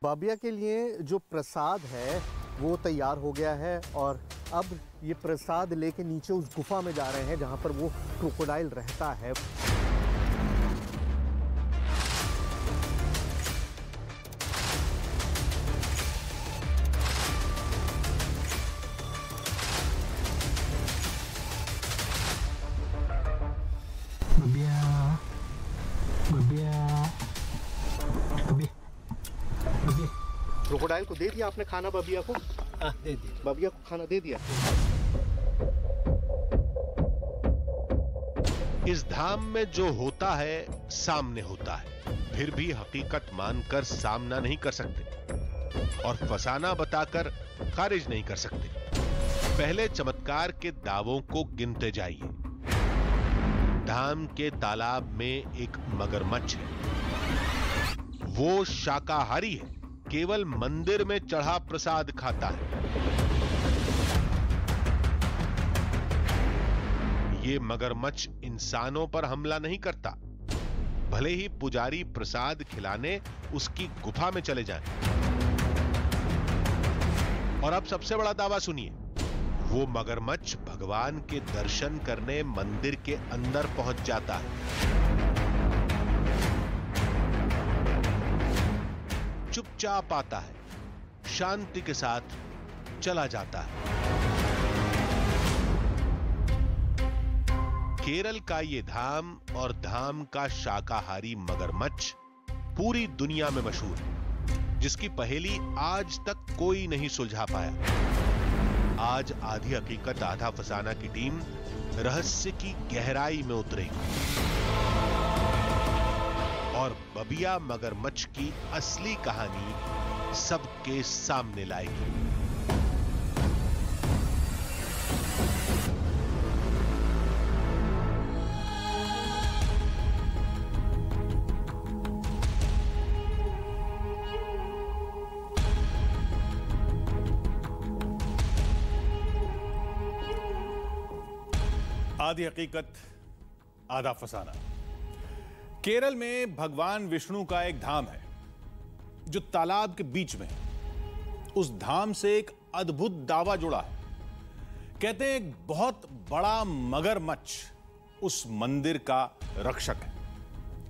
बाबिया के लिए जो प्रसाद है वो तैयार हो गया है और अब ये प्रसाद लेके नीचे उस गुफा में जा रहे हैं जहां पर वो क्रोकोडाइल रहता है। क्रोकोडाइल को दे दिया आपने खाना? बबिया को दे दिया। बबिया को खाना दे दिया। इस धाम में जो होता है सामने होता है, फिर भी हकीकत मानकर सामना नहीं कर सकते और फसाना बताकर खारिज नहीं कर सकते। पहले चमत्कार के दावों को गिनते जाइए। धाम के तालाब में एक मगरमच्छ है। वो शाकाहारी है, केवल मंदिर में चढ़ा प्रसाद खाता है। ये मगरमच्छ इंसानों पर हमला नहीं करता, भले ही पुजारी प्रसाद खिलाने उसकी गुफा में चले जाएं। और अब सबसे बड़ा दावा सुनिए, वो मगरमच्छ भगवान के दर्शन करने मंदिर के अंदर पहुंच जाता है। चुपचाप आता है, शांति के साथ चला जाता है। केरल का ये धाम और धाम का शाकाहारी मगरमच्छ पूरी दुनिया में मशहूर है, जिसकी पहेली आज तक कोई नहीं सुलझा पाया। आज आधी हकीकत आधा फसाना की टीम रहस्य की गहराई में उतरेगी और बबिया मगरमच्छ की असली कहानी सबके सामने लाएगी। आधी हकीकत आधा फसाना। केरल में भगवान विष्णु का एक धाम है जो तालाब के बीच में है। उस धाम से एक अद्भुत दावा जुड़ा है। कहते हैं एक बहुत बड़ा मगरमच्छ उस मंदिर का रक्षक है।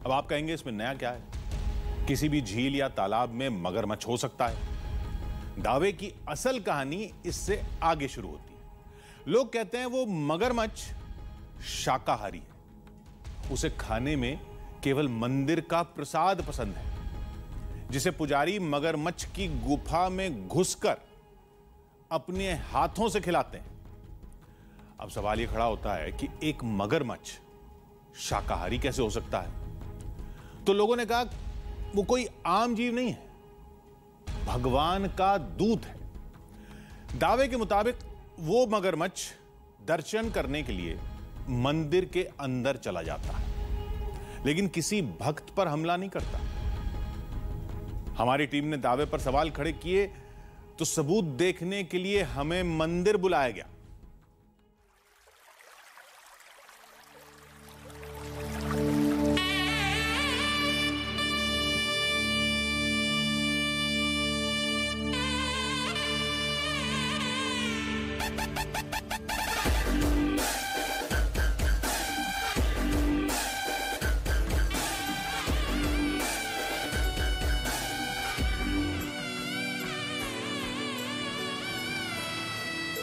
अब आप कहेंगे इसमें नया क्या है? किसी भी झील या तालाब में मगरमच्छ हो सकता है। दावे की असल कहानी इससे आगे शुरू होती है। लोग कहते हैं वो मगरमच्छ शाकाहारी है, उसे खाने में केवल मंदिर का प्रसाद पसंद है, जिसे पुजारी मगरमच्छ की गुफा में घुसकर अपने हाथों से खिलाते हैं। अब सवाल यह खड़ा होता है कि एक मगरमच्छ शाकाहारी कैसे हो सकता है? तो लोगों ने कहा वो कोई आम जीव नहीं है, भगवान का दूत है। दावे के मुताबिक वो मगरमच्छ दर्शन करने के लिए मंदिर के अंदर चला जाता है, लेकिन किसी भक्त पर हमला नहीं करता। हमारी टीम ने दावे पर सवाल खड़े किए तो सबूत देखने के लिए हमें मंदिर बुलाया गया।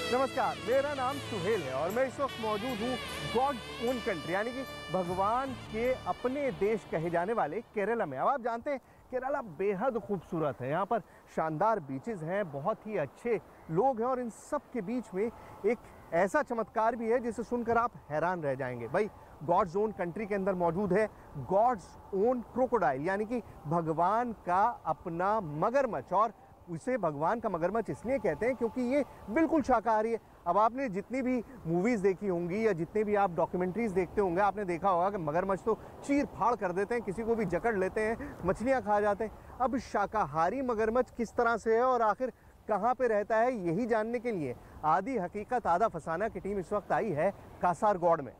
नमस्कार, मेरा नाम सुहेल है और मैं इस वक्त मौजूद हूँ गॉड्स ओन कंट्री यानी कि भगवान के अपने देश कहे जाने वाले केरला में। अब आप जानते हैं केरला बेहद खूबसूरत है। यहाँ पर शानदार बीचेस हैं, बहुत ही अच्छे लोग हैं और इन सब के बीच में एक ऐसा चमत्कार भी है जिसे सुनकर आप हैरान रह जाएंगे। भाई, गॉड्स ओन कंट्री के अंदर मौजूद है गॉड्स ओन क्रोकोडाइल यानी कि भगवान का अपना मगरमच्छ। और उसे भगवान का मगरमच्छ इसलिए कहते हैं क्योंकि ये बिल्कुल शाकाहारी है। अब आपने जितनी भी मूवीज़ देखी होंगी या जितने भी आप डॉक्यूमेंट्रीज देखते होंगे, आपने देखा होगा कि मगरमच्छ तो चीर फाड़ कर देते हैं, किसी को भी जकड़ लेते हैं, मछलियां खा जाते हैं। अब शाकाहारी मगरमच्छ किस तरह से है और आखिर कहाँ पे रहता है, यही जानने के लिए आधी हकीकत आधा फसाना की टीम इस वक्त आई है कासारगोड में।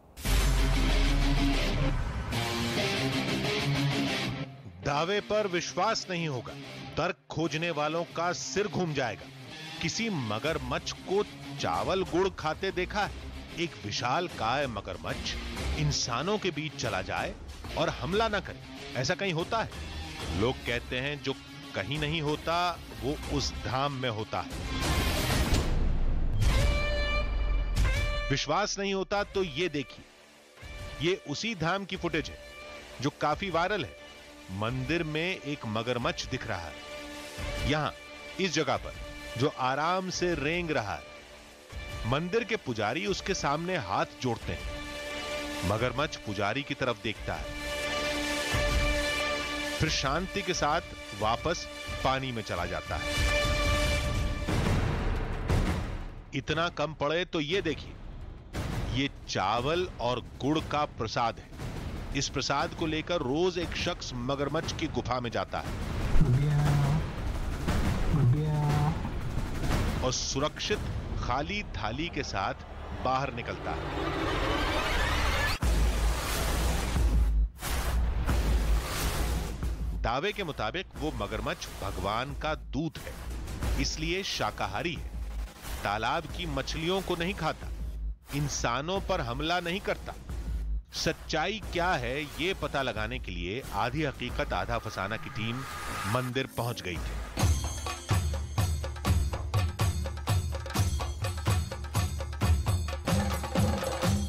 दावे पर विश्वास नहीं होगा, तर्क खोजने वालों का सिर घूम जाएगा। किसी मगरमच्छ को चावल गुड़ खाते देखा है? एक विशालकाय मगरमच्छ इंसानों के बीच चला जाए और हमला ना करे, ऐसा कहीं होता है? लोग कहते हैं जो कहीं नहीं होता वो उस धाम में होता है। विश्वास नहीं होता तो ये देखिए, ये उसी धाम की फुटेज है जो काफी वायरल है। मंदिर में एक मगरमच्छ दिख रहा है, यहां इस जगह पर, जो आराम से रेंग रहा है। मंदिर के पुजारी उसके सामने हाथ जोड़ते हैं। मगरमच्छ पुजारी की तरफ देखता है, फिर शांति के साथ वापस पानी में चला जाता है। इतना कम पड़े तो ये देखिए, ये चावल और गुड़ का प्रसाद है। इस प्रसाद को लेकर रोज एक शख्स मगरमच्छ की गुफा में जाता है और सुरक्षित खाली थाली के साथ बाहर निकलता है। दावे के मुताबिक वो मगरमच्छ भगवान का दूत है, इसलिए शाकाहारी है। तालाब की मछलियों को नहीं खाता, इंसानों पर हमला नहीं करता। सच्चाई क्या है ये पता लगाने के लिए आधी हकीकत आधा फसाना की टीम मंदिर पहुंच गई थी।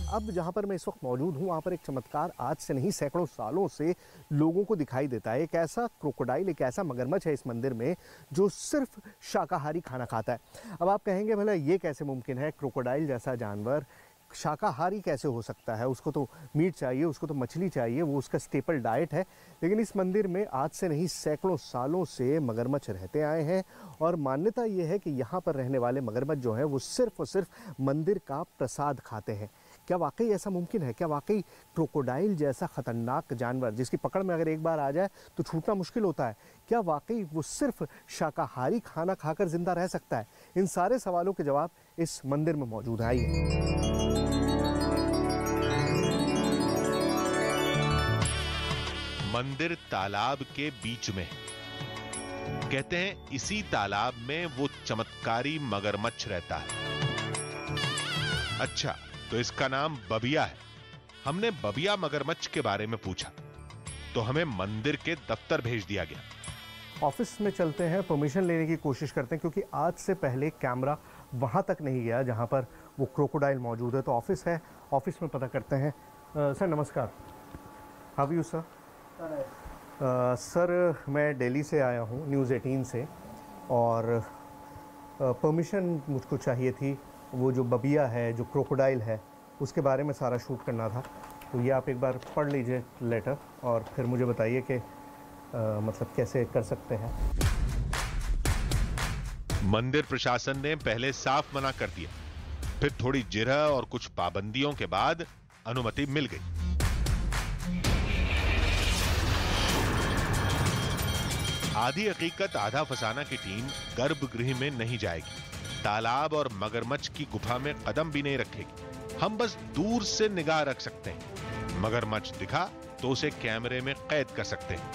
अब जहां पर मैं इस वक्त मौजूद हूं, वहां पर एक चमत्कार आज से नहीं सैकड़ों सालों से लोगों को दिखाई देता है। एक ऐसा क्रोकोडाइल, एक ऐसा मगरमच्छ है इस मंदिर में जो सिर्फ शाकाहारी खाना खाता है। अब आप कहेंगे भला ये कैसे मुमकिन है? क्रोकोडाइल जैसा जानवर शाकाहारी कैसे हो सकता है? उसको तो मीट चाहिए, उसको तो मछली चाहिए, वो उसका स्टेपल डाइट है। लेकिन इस मंदिर में आज से नहीं सैकड़ों सालों से मगरमच्छ रहते आए हैं और मान्यता ये है कि यहाँ पर रहने वाले मगरमच्छ जो हैं वो सिर्फ और सिर्फ मंदिर का प्रसाद खाते हैं। क्या वाकई ऐसा मुमकिन है? क्या वाकई क्रोकोडाइल जैसा खतरनाक जानवर जिसकी पकड़ में अगर एक बार आ जाए तो छूटना मुश्किल होता है, क्या वाकई वो सिर्फ शाकाहारी खाना खाकर जिंदा रह सकता है? इन सारे सवालों के जवाब इस मंदिर में मौजूद है। आइए। मंदिर तालाब के बीच में है। कहते हैं इसी तालाब में वो चमत्कारी मगरमच्छ रहता है। अच्छा, तो इसका नाम बबिया है। हमने बबिया मगरमच्छ के बारे में पूछा तो हमें मंदिर के दफ्तर भेज दिया गया। ऑफिस में चलते हैं, परमिशन लेने की कोशिश करते हैं, क्योंकि आज से पहले कैमरा वहां तक नहीं गया जहां पर वो क्रोकोडाइल मौजूद है। तो ऑफिस है, ऑफिस में पता करते हैं। सर नमस्कार, हाउ यू सर? सर मैं दिल्ली से आया हूँ, न्यूज़ 18 से, और परमिशन मुझको चाहिए थी। वो जो बबिया है, जो क्रोकोडाइल है, उसके बारे में सारा शूट करना था। तो ये आप एक बार पढ़ लीजिए लेटर और फिर मुझे बताइए कि मतलब कैसे कर सकते हैं। मंदिर प्रशासन ने पहले साफ मना कर दिया, फिर थोड़ी जिरह और कुछ पाबंदियों के बाद अनुमति मिल गई। आधी हकीकत आधा फसाना की टीम गर्भगृह में नहीं जाएगी, तालाब और मगरमच्छ की गुफा में कदम भी नहीं रखेगी। हम बस दूर से निगाह रख सकते हैं। मगरमच्छ दिखा तो उसे कैमरे में कैद कर सकते हैं।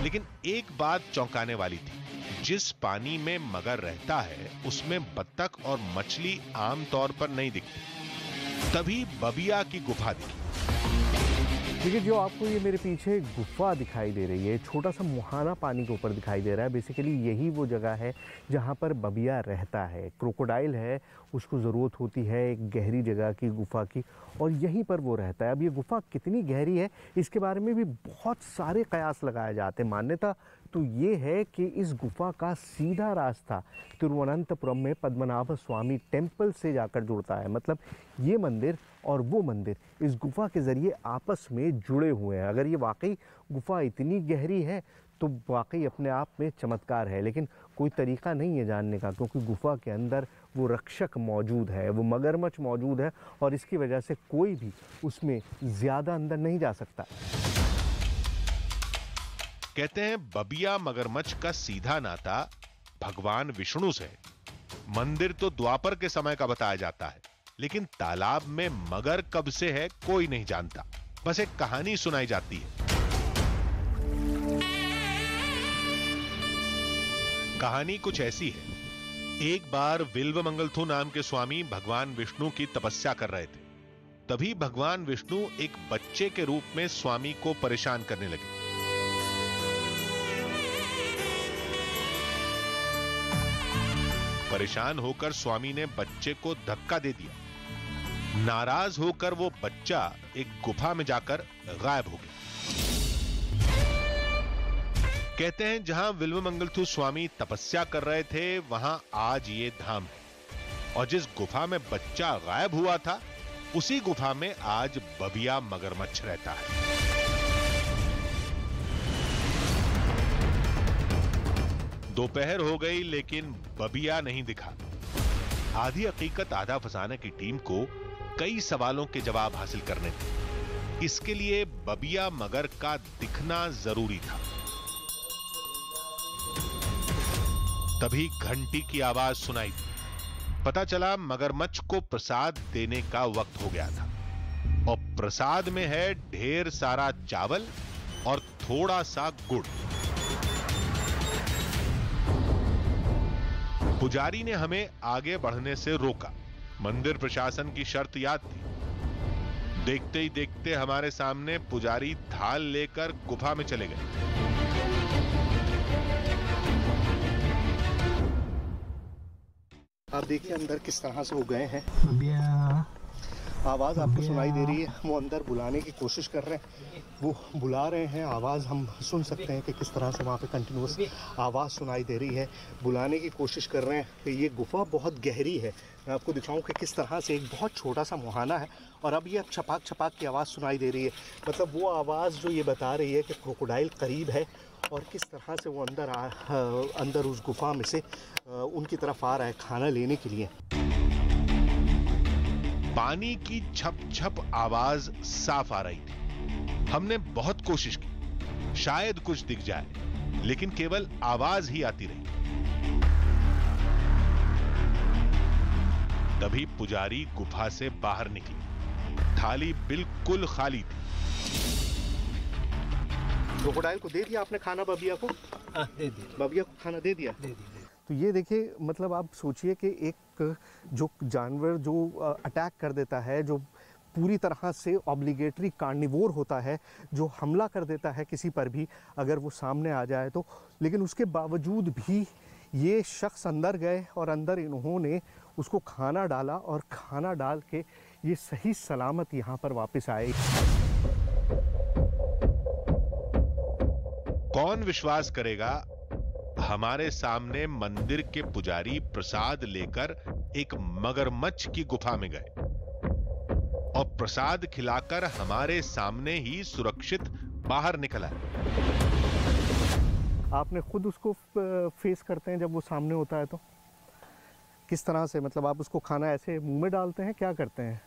लेकिन एक बात चौंकाने वाली थी, जिस पानी में मगर रहता है उसमें बत्तख और मछली आमतौर पर नहीं दिखती। तभी बबिया की गुफा दिखी। देखिए, जो आपको ये मेरे पीछे गुफा दिखाई दे रही है, छोटा सा मुहाना पानी के ऊपर दिखाई दे रहा है। बेसिकली यही वो जगह है जहाँ पर बबिया रहता है। क्रोकोडाइल है, उसको ज़रूरत होती है एक गहरी जगह की, गुफा की, और यहीं पर वो रहता है। अब ये गुफा कितनी गहरी है इसके बारे में भी बहुत सारे कयास लगाए जाते हैं। मान्यता तो ये है कि इस गुफा का सीधा रास्ता तिरुवनंतपुरम में पद्मनाभ स्वामी टेम्पल से जाकर जुड़ता है। मतलब ये मंदिर और वो मंदिर इस गुफा के ज़रिए आपस में जुड़े हुए हैं। अगर ये वाकई गुफा इतनी गहरी है तो वाकई अपने आप में चमत्कार है, लेकिन कोई तरीका नहीं है जानने का, क्योंकि गुफा के अंदर वो रक्षक मौजूद है, वो मगरमच्छ मौजूद है, और इसकी वजह से कोई भी उसमें ज़्यादा अंदर नहीं जा सकता। कहते हैं बबिया मगरमच्छ का सीधा नाता भगवान विष्णु से है। मंदिर तो द्वापर के समय का बताया जाता है, लेकिन तालाब में मगर कब से है कोई नहीं जानता। बस एक कहानी सुनाई जाती है। कहानी कुछ ऐसी है। एक बार विल्वमंगलथु नाम के स्वामी भगवान विष्णु की तपस्या कर रहे थे। तभी भगवान विष्णु एक बच्चे के रूप में स्वामी को परेशान करने लगे। परेशान होकर स्वामी ने बच्चे को धक्का दे दिया। नाराज होकर वो बच्चा एक गुफा में जाकर गायब हो गया। कहते हैं जहां विल्वमंगलथु स्वामी तपस्या कर रहे थे वहां आज ये धाम है, और जिस गुफा में बच्चा गायब हुआ था उसी गुफा में आज बबिया मगरमच्छ रहता है। दोपहर हो गई लेकिन बबिया नहीं दिखा। आधी हकीकत आधा फसाना की टीम को कई सवालों के जवाब हासिल करने थे। इसके लिए बबिया मगर का दिखना जरूरी था। तभी घंटी की आवाज सुनाई दी। पता चला मगरमच्छ को प्रसाद देने का वक्त हो गया था, और प्रसाद में है ढेर सारा चावल और थोड़ा सा गुड़। पुजारी ने हमें आगे बढ़ने से रोका। मंदिर प्रशासन की शर्त याद थी। देखते ही देखते हमारे सामने पुजारी थाल लेकर गुफा में चले गए। आप देखिए अंदर किस तरह से वो गए हैं। आवाज़ आपको सुनाई दे रही है, वो अंदर बुलाने की कोशिश कर रहे हैं। वो बुला रहे हैं, आवाज़ हम सुन सकते हैं कि किस तरह से वहाँ पे कंटिन्यूस आवाज़ सुनाई दे रही है। बुलाने की कोशिश कर रहे हैं कि ये गुफा बहुत गहरी है। मैं आपको दिखाऊं कि किस तरह से एक बहुत छोटा सा मुहाना है और अब ये छपाक छपाक की आवाज़ सुनाई दे रही है। मतलब वो आवाज़ जो ये बता रही है कि क्रोकोडाइल करीब है, और किस तरह से वो अंदर उस गुफा में से उनकी तरफ आ रहा है खाना लेने के लिए। पानी की छप छप आवाज साफ आ रही थी। हमने बहुत कोशिश की शायद कुछ दिख जाए, लेकिन केवल आवाज ही आती रही। तभी पुजारी गुफा से बाहर निकली। थाली बिल्कुल खाली थी। क्रोकोडाइल को दे दिया आपने खाना? बबिया को दे दिया। बबिया को खाना दे दिया? दे दिया। तो ये देखिए, मतलब आप सोचिए कि एक जो जानवर जो अटैक कर देता है, जो पूरी तरह से ऑब्लिगेटरी कार्निवोर होता है, जो हमला कर देता है किसी पर भी अगर वो सामने आ जाए तो, लेकिन उसके बावजूद भी ये शख्स अंदर गए और अंदर इन्होंने उसको खाना डाला और खाना डाल के ये सही सलामत यहाँ पर वापस आए। कौन विश्वास करेगा, हमारे सामने मंदिर के पुजारी प्रसाद लेकर एक मगरमच्छ की गुफा में गए और प्रसाद खिलाकर हमारे सामने ही सुरक्षित बाहर निकल आए। आपने खुद उसको फेस करते हैं जब वो सामने होता है तो किस तरह से, मतलब आप उसको खाना ऐसे मुंह में डालते हैं, क्या करते हैं?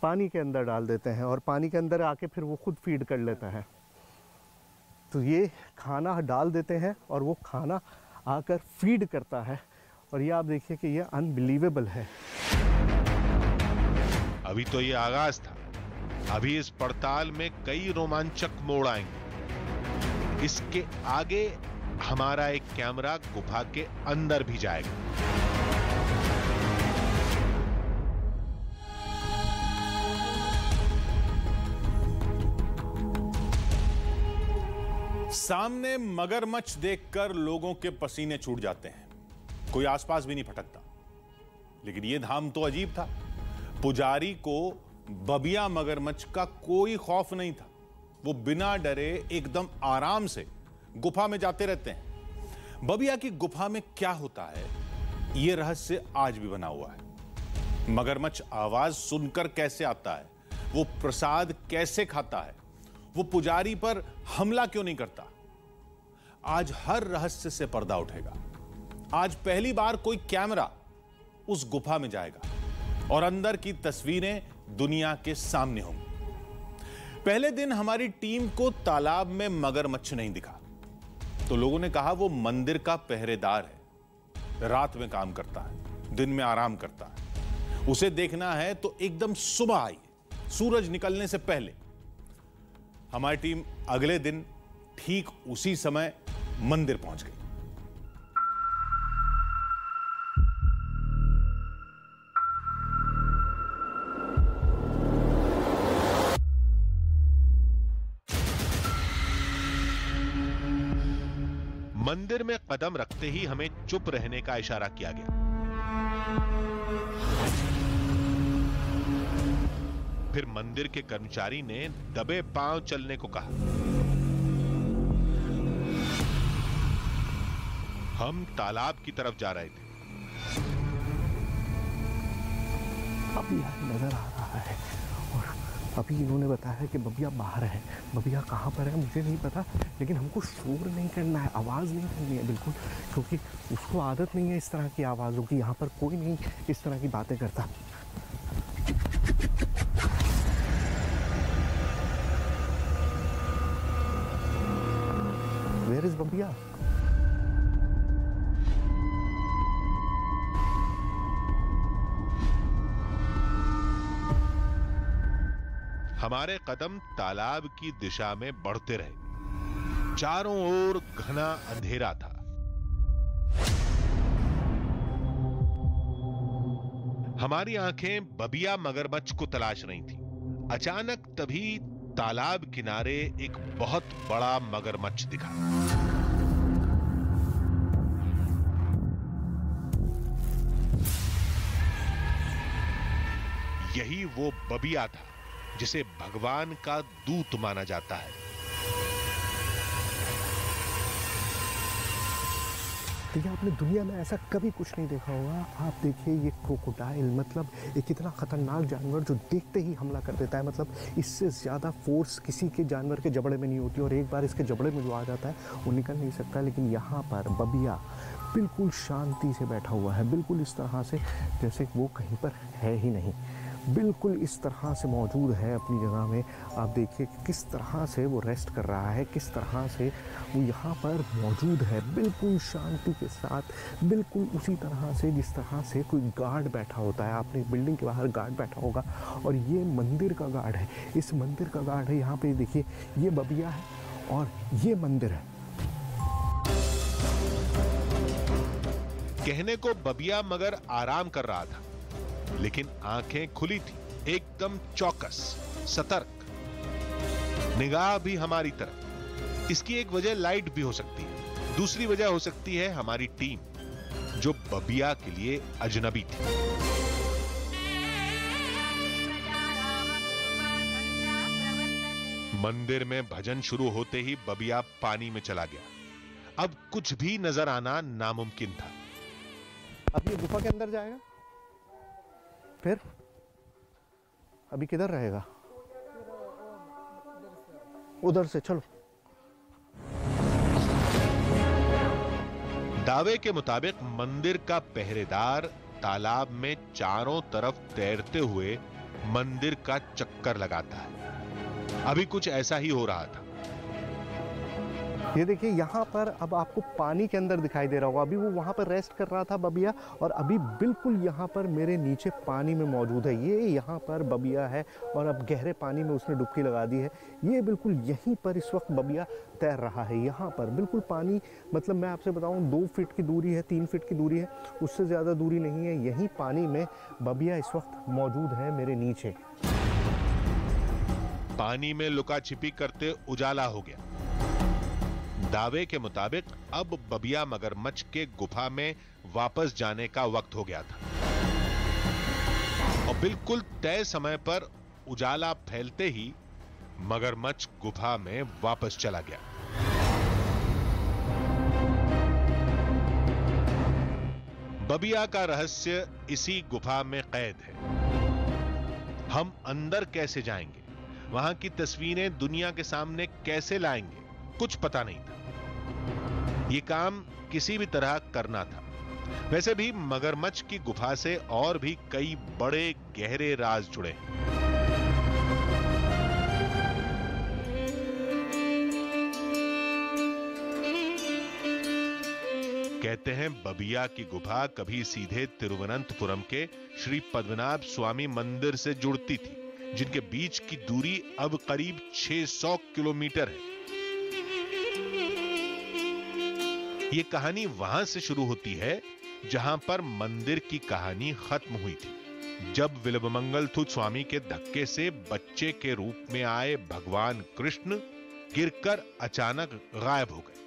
पानी के अंदर डाल देते हैं और पानी के अंदर आके फिर वो खुद फीड कर लेता है। तो ये खाना डाल देते हैं और वो खाना आकर फीड करता है, और ये आप देखिए कि ये अनबिलीवेबल है। अभी तो ये आगाज था, अभी इस पड़ताल में कई रोमांचक मोड़ आएंगे। इसके आगे हमारा एक कैमरा गुफा के अंदर भी जाएगा। सामने मगरमच्छ देखकर लोगों के पसीने छूट जाते हैं, कोई आसपास भी नहीं फटकता। लेकिन यह धाम तो अजीब था। पुजारी को बबिया मगरमच्छ का कोई खौफ नहीं था। वो बिना डरे एकदम आराम से गुफा में जाते रहते हैं। बबिया की गुफा में क्या होता है, यह रहस्य आज भी बना हुआ है। मगरमच्छ आवाज सुनकर कैसे आता है, वो प्रसाद कैसे खाता है, वो पुजारी पर हमला क्यों नहीं करता, आज हर रहस्य से पर्दा उठेगा। आज पहली बार कोई कैमरा उस गुफा में जाएगा और अंदर की तस्वीरें दुनिया के सामने होंगी। पहले दिन हमारी टीम को तालाब में मगरमच्छ नहीं दिखा तो लोगों ने कहा वो मंदिर का पहरेदार है, रात में काम करता है, दिन में आराम करता है। उसे देखना है तो एकदम सुबह आई, सूरज निकलने से पहले। हमारी टीम अगले दिन ठीक उसी समय मंदिर पहुंच गई। मंदिर में कदम रखते ही हमें चुप रहने का इशारा किया गया। फिर मंदिर के कर्मचारी ने दबे पांव चलने को कहा। हम तालाब की तरफ जा रहे थे। बबिया नजर आ रहा है और अभी इन्होंने बताया कि बबिया बाहर है। बबिया कहाँ पर है मुझे नहीं पता, लेकिन हमको शोर नहीं करना है, आवाज़ नहीं करनी है बिल्कुल, क्योंकि उसको आदत नहीं है इस तरह की आवाज़ों की। यहाँ पर कोई नहीं इस तरह की बातें करता। Where is बबिया? हमारे कदम तालाब की दिशा में बढ़ते रहे। चारों ओर घना अंधेरा था। हमारी आंखें बबिया मगरमच्छ को तलाश रही थी। अचानक तभी तालाब किनारे एक बहुत बड़ा मगरमच्छ दिखा। यही वो बबिया था जिसे भगवान का दूत माना जाता है। देखिए, आपने दुनिया में ऐसा कभी कुछ नहीं देखा होगा। आप देखिए, ये क्रोकोडाइल मतलब एक इतना खतरनाक जानवर जो देखते ही हमला कर देता है। मतलब इससे ज़्यादा फोर्स किसी के जानवर के जबड़े में नहीं होती, और एक बार इसके जबड़े में जो आ जाता है वो निकल नहीं सकता। लेकिन यहाँ पर बबिया बिल्कुल शांति से बैठा हुआ है, बिल्कुल इस तरह से जैसे वो कहीं पर है ही नहीं, बिल्कुल इस तरह से मौजूद है अपनी जगह में। आप देखिए किस तरह से वो रेस्ट कर रहा है, किस तरह से वो यहाँ पर मौजूद है, बिल्कुल शांति के साथ, बिल्कुल उसी तरह से जिस तरह से कोई गार्ड बैठा होता है। आपने बिल्डिंग के बाहर गार्ड बैठा होगा, और ये मंदिर का गार्ड है, इस मंदिर का गार्ड है। यहाँ पे देखिए, ये बबिया है और ये मंदिर है। कहने को बबिया मगर आराम कर रहा था, लेकिन आंखें खुली थी, एकदम चौकस, सतर्क, निगाह भी हमारी तरफ। इसकी एक वजह लाइट भी हो सकती है, दूसरी वजह हो सकती है हमारी टीम, जो बबिया के लिए अजनबी थी। मंदिर में भजन शुरू होते ही बबिया पानी में चला गया। अब कुछ भी नजर आना नामुमकिन था। अब ये गुफा के अंदर जाएगा, फिर अभी किधर रहेगा? उधर से चलो। दावे के मुताबिक मंदिर का पहरेदार तालाब में चारों तरफ तैरते हुए मंदिर का चक्कर लगाता है। अभी कुछ ऐसा ही हो रहा था। ये देखिए, यहाँ पर अब आपको पानी के अंदर दिखाई दे रहा होगा। अभी वो वहाँ पर रेस्ट कर रहा था बबिया, और अभी बिल्कुल यहाँ पर मेरे नीचे पानी में मौजूद है। ये यहाँ पर बबिया है, और अब गहरे पानी में उसने डुबकी लगा दी है। ये बिल्कुल यहीं पर इस वक्त बबिया तैर रहा है। यहाँ पर बिल्कुल पानी, मतलब मैं आपसे बताऊँ 2 फीट की दूरी है, 3 फीट की दूरी है, उससे ज़्यादा दूरी नहीं है। यहीं पानी में बबिया इस वक्त मौजूद है मेरे नीचे। पानी में लुका छिपी करते उजाला हो गया। दावे के मुताबिक अब बबिया मगरमच्छ के गुफा में वापस जाने का वक्त हो गया था, और बिल्कुल तय समय पर उजाला फैलते ही मगरमच्छ गुफा में वापस चला गया। बबिया का रहस्य इसी गुफा में कैद है। हम अंदर कैसे जाएंगे, वहां की तस्वीरें दुनिया के सामने कैसे लाएंगे, कुछ पता नहीं था। ये काम किसी भी तरह करना था। वैसे भी मगरमच्छ की गुफा से और भी कई बड़े गहरे राज जुड़े हैं। कहते हैं बबिया की गुफा कभी सीधे तिरुवनंतपुरम के श्री पद्मनाभ स्वामी मंदिर से जुड़ती थी, जिनके बीच की दूरी अब करीब 600 किलोमीटर है। ये कहानी वहां से शुरू होती है जहां पर मंदिर की कहानी खत्म हुई थी, जब विल्वमंगल स्वामी के धक्के से बच्चे के रूप में आए भगवान कृष्ण गिरकर अचानक गायब हो गए।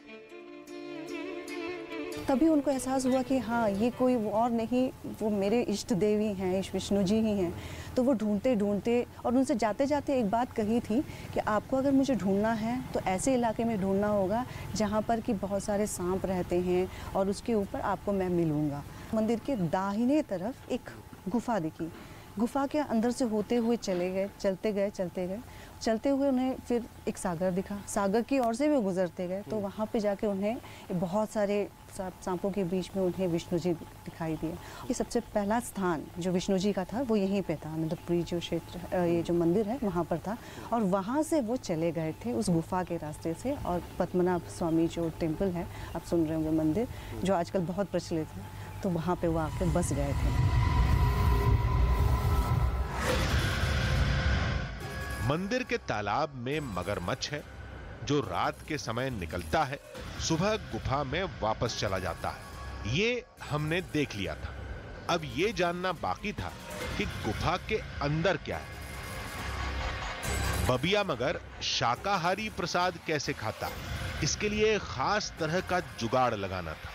तभी उनको एहसास हुआ कि हाँ, ये कोई और नहीं, वो मेरे इष्ट देवी हैं, विष्णु जी ही हैं। तो वो ढूंढते ढूंढते, और उनसे जाते जाते एक बात कही थी कि आपको अगर मुझे ढूंढना है तो ऐसे इलाके में ढूंढना होगा जहाँ पर कि बहुत सारे सांप रहते हैं और उसके ऊपर आपको मैं मिलूँगा। मंदिर के दाहिने तरफ एक गुफा दिखी। गुफा के अंदर से होते हुए चले गए, चलते हुए उन्हें फिर एक सागर दिखा। सागर की ओर से भी गुजरते गए तो वहाँ पे जाके उन्हें बहुत सारे सांपों के बीच में उन्हें विष्णु जी दिखाई दिए। ये सबसे पहला स्थान जो विष्णु जी का था वो यहीं पे था, आनंदपुरी जो क्षेत्र, ये जो मंदिर है वहाँ पर था। और वहाँ से वो चले गए थे उस गुफा के रास्ते से, और पद्मनाभ स्वामी जो टेम्पल है, आप सुन रहे होंगे, मंदिर जो आजकल बहुत प्रचलित है, तो वहाँ पे वो आके बस गए थे। मंदिर के तालाब में मगरमच्छ है जो रात के समय निकलता है, सुबह गुफा में वापस चला जाता है। ये हमने देख लिया था। अब ये जानना बाकी था कि गुफा के अंदर क्या है। बबिया मगर शाकाहारी प्रसाद कैसे खाता है, इसके लिए खास तरह का जुगाड़ लगाना था।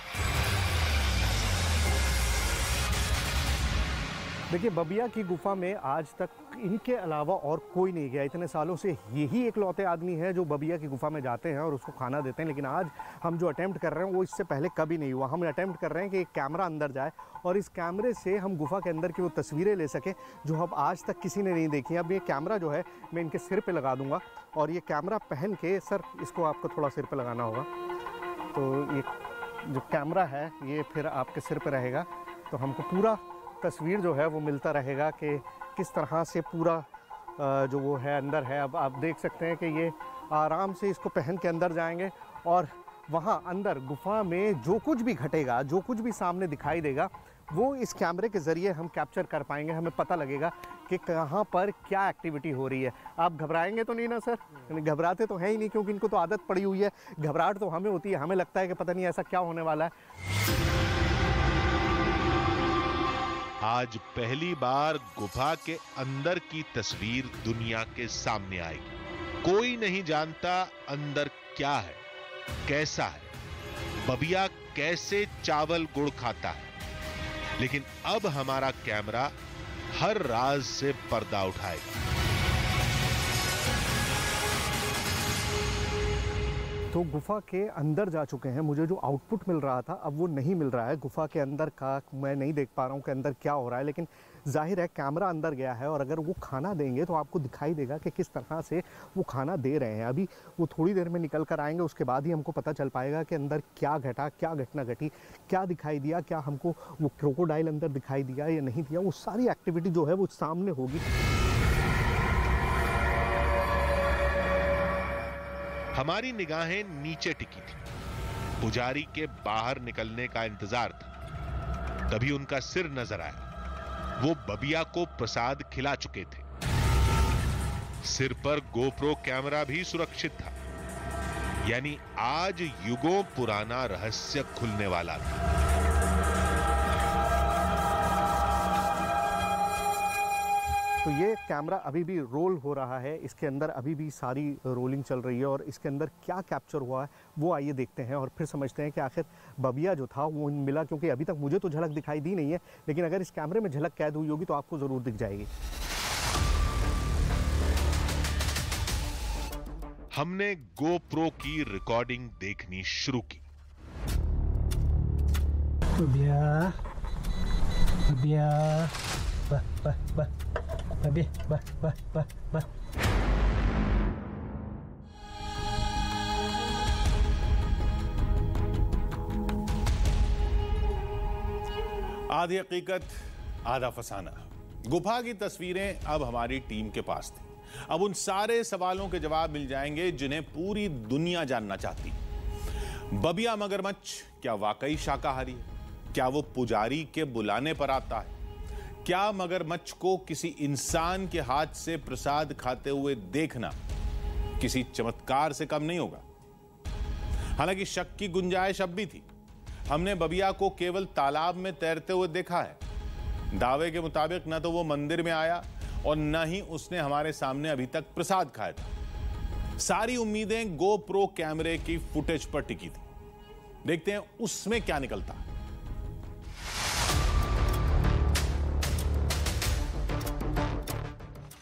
देखिए, बबिया की गुफा में आज तक इनके अलावा और कोई नहीं गया। इतने सालों से यही इकलौते आदमी हैं जो बबिया की गुफा में जाते हैं और उसको खाना देते हैं। लेकिन आज हम जो अटेम्प्ट कर रहे हैं वो इससे पहले कभी नहीं हुआ। हम अटेम्प्ट कर रहे हैं कि एक कैमरा अंदर जाए और इस कैमरे से हम गुफा के अंदर की वो तस्वीरें ले सकें जो अब आज तक किसी ने नहीं देखी। अब ये कैमरा जो है मैं इनके सिर पर लगा दूँगा, और ये कैमरा पहन के, सर इसको आपको थोड़ा सिर पर लगाना होगा, तो ये जो कैमरा है ये फिर आपके सिर पर रहेगा, तो हमको पूरा तस्वीर जो है वो मिलता रहेगा कि किस तरह से पूरा जो वो है अंदर है। अब आप देख सकते हैं कि ये आराम से इसको पहन के अंदर जाएंगे और वहाँ अंदर गुफा में जो कुछ भी घटेगा, जो कुछ भी सामने दिखाई देगा, वो इस कैमरे के ज़रिए हम कैप्चर कर पाएंगे। हमें पता लगेगा कि कहाँ पर क्या एक्टिविटी हो रही है। आप घबराएंगे तो नहीं ना सर? घबराते तो हैं ही नहीं, क्योंकि इनको तो आदत पड़ी हुई है। घबराहट तो हमें होती है, हमें लगता है कि पता नहीं ऐसा क्या होने वाला है। आज पहली बार गुफा के अंदर की तस्वीर दुनिया के सामने आएगी। कोई नहीं जानता अंदर क्या है, कैसा है, बबिया कैसे चावल गुड़ खाता है। लेकिन अब हमारा कैमरा हर राज से पर्दा उठाएगा। तो गुफा के अंदर जा चुके हैं। मुझे जो आउटपुट मिल रहा था अब वो नहीं मिल रहा है। गुफा के अंदर का मैं नहीं देख पा रहा हूँ कि अंदर क्या हो रहा है, लेकिन जाहिर है कैमरा अंदर गया है और अगर वो खाना देंगे तो आपको दिखाई देगा कि किस तरह से वो खाना दे रहे हैं। अभी वो थोड़ी देर में निकल कर आएंगे, उसके बाद ही हमको पता चल पाएगा कि अंदर क्या घटा, क्या घटना घटी, क्या दिखाई दिया, क्या हमको वो क्रोकोडाइल अंदर दिखाई दिया या नहीं दिया। वो सारी एक्टिविटी जो है वो सामने होगी। हमारी निगाहें नीचे टिकी थी। पुजारी के बाहर निकलने का इंतजार था। तभी उनका सिर नजर आया। वो बबिया को प्रसाद खिला चुके थे। सिर पर गोप्रो कैमरा भी सुरक्षित था। यानी आज युगों पुराना रहस्य खुलने वाला था। तो ये कैमरा अभी भी रोल हो रहा है, इसके अंदर अभी भी सारी रोलिंग चल रही है और इसके अंदर क्या कैप्चर हुआ है वो आइए देखते हैं और फिर समझते हैं कि आखिर बबिया जो था वो मिला। क्योंकि अभी तक मुझे तो झलक दिखाई दी नहीं है, लेकिन अगर इस कैमरे में झलक कैद हुई होगी तो आपको ज़रूर दिख जाएगी। हमने गोप्रो की रिकॉर्डिंग देखनी शुरू की। बबिया, बबिया, बा, बा, बा, बबिया, बा, बा, बा, बा। आधी हकीकत आधा फसाना। गुफा की तस्वीरें अब हमारी टीम के पास थी। अब उन सारे सवालों के जवाब मिल जाएंगे जिन्हें पूरी दुनिया जानना चाहती। बबिया मगरमच्छ क्या वाकई शाकाहारी है? क्या वो पुजारी के बुलाने पर आता है? क्या मगरमच्छ को किसी इंसान के हाथ से प्रसाद खाते हुए देखना किसी चमत्कार से कम नहीं होगा? हालांकि शक की गुंजाइश अब भी थी। हमने बबिया को केवल तालाब में तैरते हुए देखा है। दावे के मुताबिक न तो वो मंदिर में आया और न ही उसने हमारे सामने अभी तक प्रसाद खाया था। सारी उम्मीदें गोप्रो कैमरे की फुटेज पर टिकी थी। देखते हैं उसमें क्या निकलता है।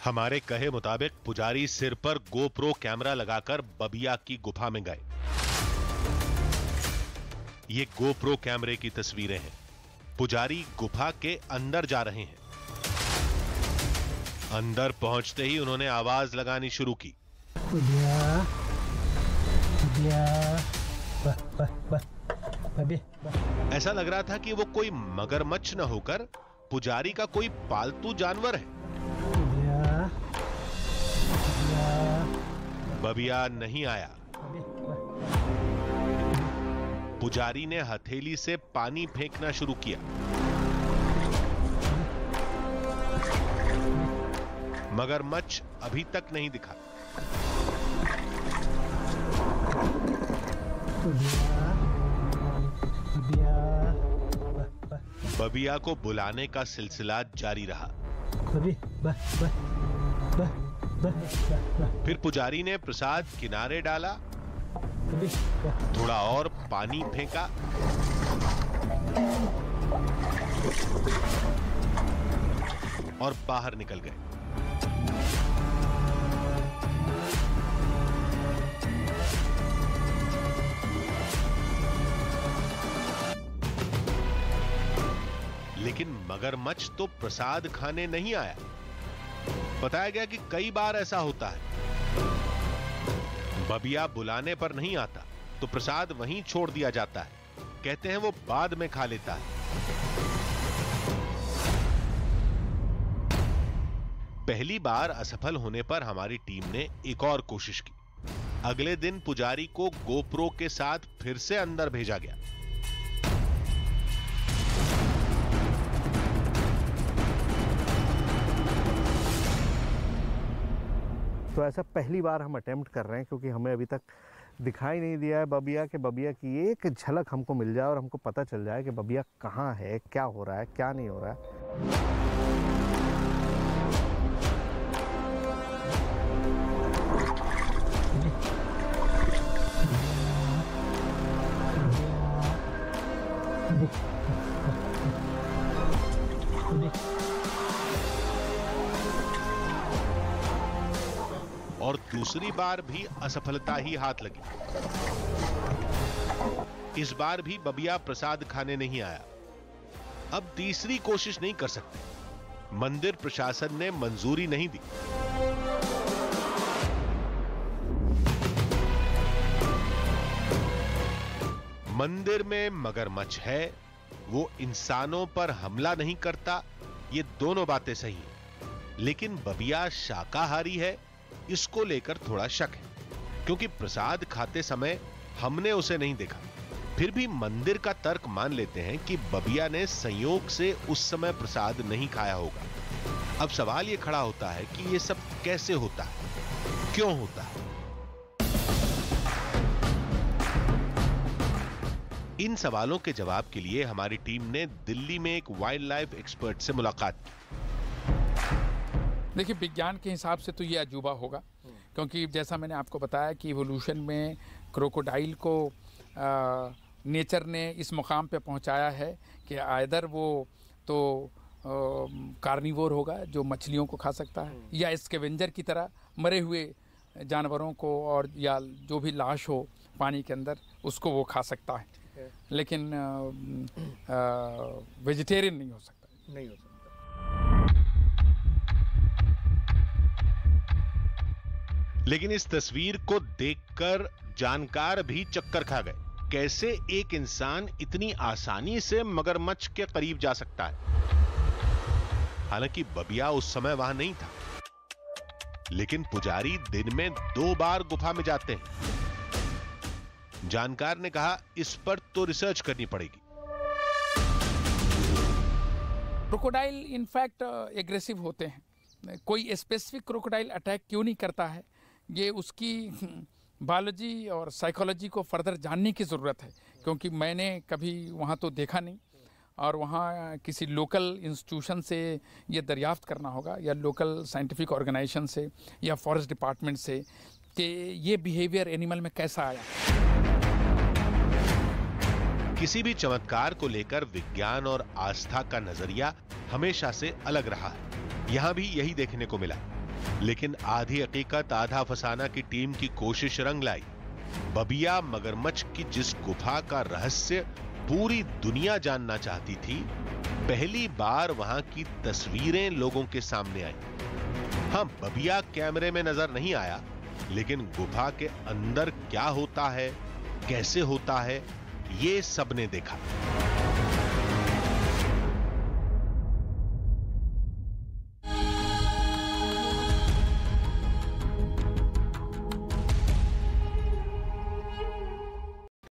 हमारे कहे मुताबिक पुजारी सिर पर गोप्रो कैमरा लगाकर बबिया की गुफा में गए। ये गोप्रो कैमरे की तस्वीरें हैं। पुजारी गुफा के अंदर जा रहे हैं। अंदर पहुंचते ही उन्होंने आवाज लगानी शुरू की। बबिया, बबिया, ऐसा लग रहा था कि वो कोई मगरमच्छ न होकर पुजारी का कोई पालतू जानवर है। बबिया नहीं आया। पुजारी ने हथेली से पानी फेंकना शुरू किया। मगरमच्छ अभी तक नहीं दिखा। बबिया को बुलाने का सिलसिला जारी रहा। फिर पुजारी ने प्रसाद किनारे डाला, थोड़ा और पानी फेंका, और बाहर निकल गए। लेकिन मगरमच्छ तो प्रसाद खाने नहीं आया। बताया गया कि कई बार ऐसा होता है, बबिया बुलाने पर नहीं आता तो प्रसाद वहीं छोड़ दिया जाता है। कहते हैं वो बाद में खा लेता है। पहली बार असफल होने पर हमारी टीम ने एक और कोशिश की। अगले दिन पुजारी को गोप्रो के साथ फिर से अंदर भेजा गया। तो ऐसा पहली बार हम अटेम्प्ट कर रहे हैं, क्योंकि हमें अभी तक दिखाई नहीं दिया है बबिया के। बबिया की एक झलक हमको मिल जाए और हमको पता चल जाए कि बबिया कहाँ है, क्या हो रहा है, क्या नहीं हो रहा है। और दूसरी बार भी असफलता ही हाथ लगी। इस बार भी बबिया प्रसाद खाने नहीं आया। अब तीसरी कोशिश नहीं कर सकते। मंदिर प्रशासन ने मंजूरी नहीं दी। मंदिर में मगरमच्छ है, वो इंसानों पर हमला नहीं करता, ये दोनों बातें सही हैं। लेकिन बबिया शाकाहारी है, इसको लेकर थोड़ा शक है, क्योंकि प्रसाद खाते समय हमने उसे नहीं देखा। फिर भी मंदिर का तर्क मान लेते हैं कि बबिया ने संयोग से उस समय प्रसाद नहीं खाया होगा। अब सवाल यह खड़ा होता है कि यह सब कैसे होता है, क्यों होता है? इन सवालों के जवाब के लिए हमारी टीम ने दिल्ली में एक वाइल्ड लाइफ एक्सपर्ट से मुलाकात की। देखिए, विज्ञान के हिसाब से तो ये अजूबा होगा, क्योंकि जैसा मैंने आपको बताया कि इवोल्यूशन में क्रोकोडाइल को नेचर ने इस मुकाम पे पहुंचाया है कि आइदर वो तो कार्निवोर होगा जो मछलियों को खा सकता है, या स्कैवेंजर की तरह मरे हुए जानवरों को और या जो भी लाश हो पानी के अंदर उसको वो खा सकता है। लेकिन वेजिटेरियन नहीं हो सकता। नहीं हो सकता। लेकिन इस तस्वीर को देखकर जानकार भी चक्कर खा गए। कैसे एक इंसान इतनी आसानी से मगरमच्छ के करीब जा सकता है? हालांकि बबिया उस समय वहां नहीं था, लेकिन पुजारी दिन में 2 बार गुफा में जाते हैं। जानकार ने कहा, इस पर तो रिसर्च करनी पड़ेगी। क्रोकोडाइल इनफैक्ट एग्रेसिव होते हैं। कोई स्पेसिफिक क्रोकोडाइल अटैक क्यों नहीं करता है, ये उसकी बायोलॉजी और साइकोलॉजी को फर्दर जानने की ज़रूरत है, क्योंकि मैंने कभी वहाँ तो देखा नहीं, और वहाँ किसी लोकल इंस्टीट्यूशन से ये दरियाफ्त करना होगा, या लोकल साइंटिफिक ऑर्गेनाइजेशन से, या फॉरेस्ट डिपार्टमेंट से, कि ये बिहेवियर एनिमल में कैसा आया। किसी भी चमत्कार को लेकर विज्ञान और आस्था का नजरिया हमेशा से अलग रहा है। यहां भी यही देखने को मिला। लेकिन आधी हकीकत आधा फसाना की टीम की कोशिश रंग लाई। बबिया मगरमच्छ की जिस गुफा का रहस्य पूरी दुनिया जानना चाहती थी, पहली बार वहां की तस्वीरें लोगों के सामने आई। हां, बबिया कैमरे में नजर नहीं आया, लेकिन गुफा के अंदर क्या होता है, कैसे होता है, ये सबने देखा।